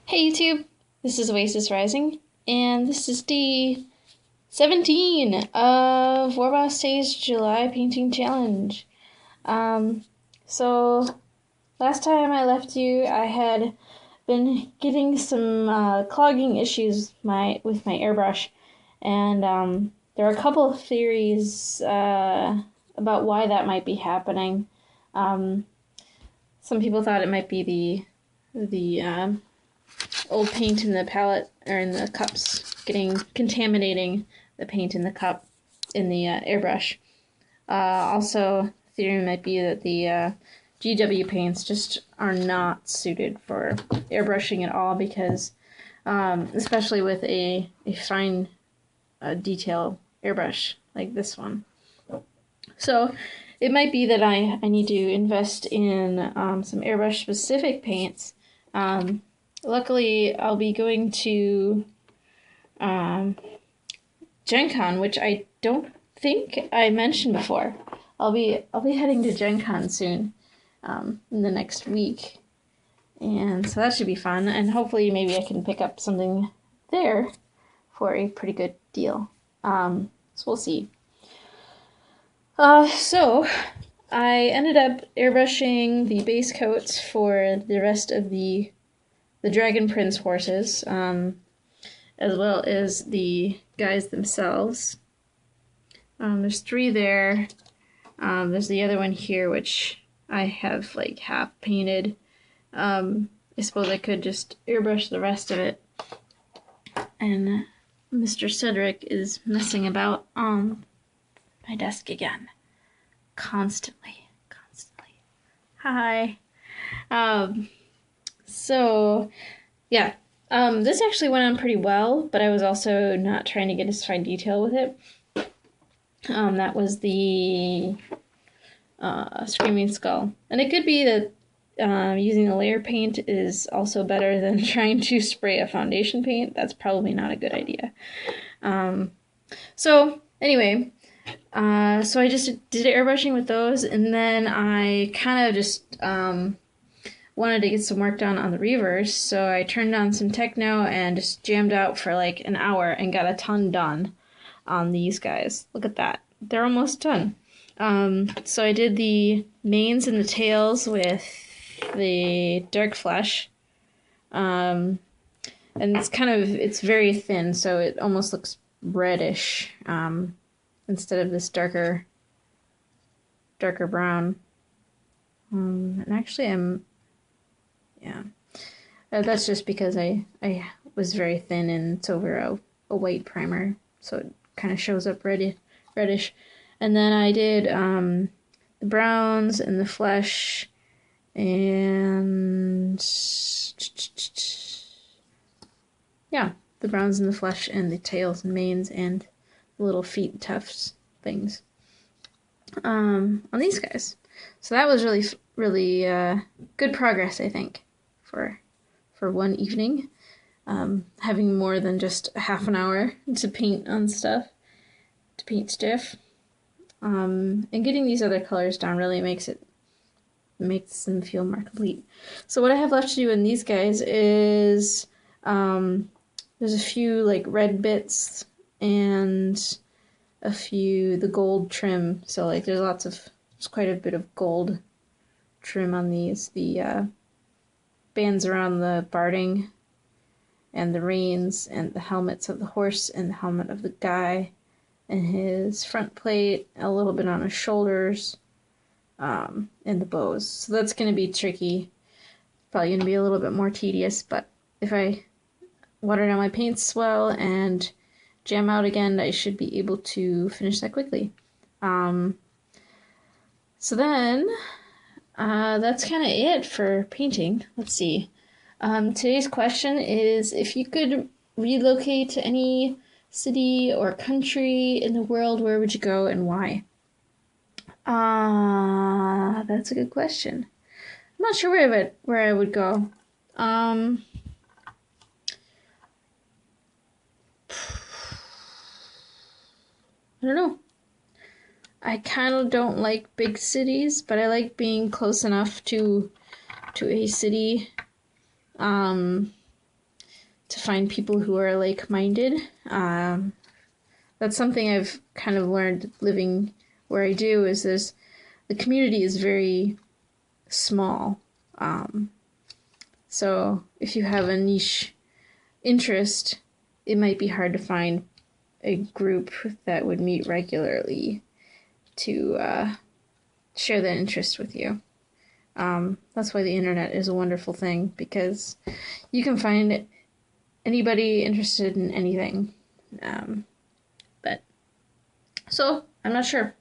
Hey YouTube, this is Oasis Rising, and this is day 17 of Warboss Day's July Painting Challenge. So last time I left you, I had been getting some clogging issues with my airbrush, and there are a couple of theories about why that might be happening. Some people thought it might be the old paint in the palette or in the cups contaminating the paint in the cup in the airbrush. Also, theory might be that the GW paints just are not suited for airbrushing at all because, especially with a fine detail airbrush like this one. So it might be that I need to invest in some airbrush specific paints. Luckily, I'll be going to Gen Con, which I don't think I mentioned before. I'll be heading to Gen Con soon, in the next week, and so that should be fun. And hopefully, maybe I can pick up something there for a pretty good deal. So we'll see. So I ended up airbrushing the base coats for the rest of the Dragon Prince horses, as well as the guys themselves. There's 3 there. There's the other one here, which I have like half painted. I suppose I could just airbrush the rest of it. And Mr. Cedric is messing about on my desk again. Constantly. Hi. So, yeah, this actually went on pretty well, but I was also not trying to get as fine detail with it. That was the Screaming Skull. And it could be that using the layer paint is also better than trying to spray a foundation paint. That's probably not a good idea. So, anyway, so I just did airbrushing with those, and then I kind of just wanted to get some work done on the reavers, so I turned on some techno and just jammed out for like an hour and got a ton done on these guys. Look at that. They're almost done. So I did the manes and the tails with the dark flesh. And it's very thin, so it almost looks reddish, instead of this darker brown. And actually yeah. That's just because I was very thin and it's over a white primer, so it kind of shows up reddish. And then I did the browns and the flesh and yeah, the browns and the flesh and the tails and manes and the little feet tufts things on these guys. So that was really good progress, I think, for one evening. Having more than just half an hour to paint stuff. And getting these other colors down really makes them feel more complete. So what I have left to do in these guys is there's a few like red bits and the gold trim. So like there's quite a bit of gold trim on these. The bands around the barding and the reins and the helmets of the horse and the helmet of the guy and his front plate, a little bit on his shoulders, and the bows. So that's going to be tricky. Probably going to be a little bit more tedious, but if I water down my paints well and jam out again, I should be able to finish that quickly. So then, that's kind of it for painting. Let's see. Today's question is, if you could relocate to any city or country in the world, where would you go and why? That's a good question. I'm not sure where I would go. I don't know. I kind of don't like big cities, but I like being close enough to a city to find people who are like-minded. That's something I've kind of learned living where I do, is the community is very small. So if you have a niche interest, it might be hard to find a group that would meet regularly to share that interest with you. That's why the internet is a wonderful thing, because you can find anybody interested in anything. But so I'm not sure.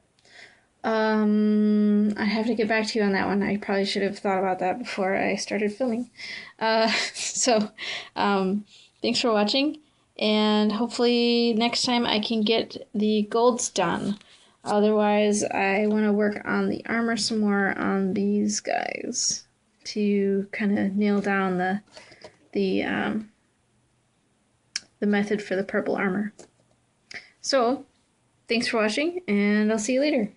I have to get back to you on that one. I probably should have thought about that before I started filming. So thanks for watching, and hopefully next time I can get the golds done. Otherwise, I want to work on the armor some more on these guys to kind of nail down the method for the purple armor. So, thanks for watching, and I'll see you later.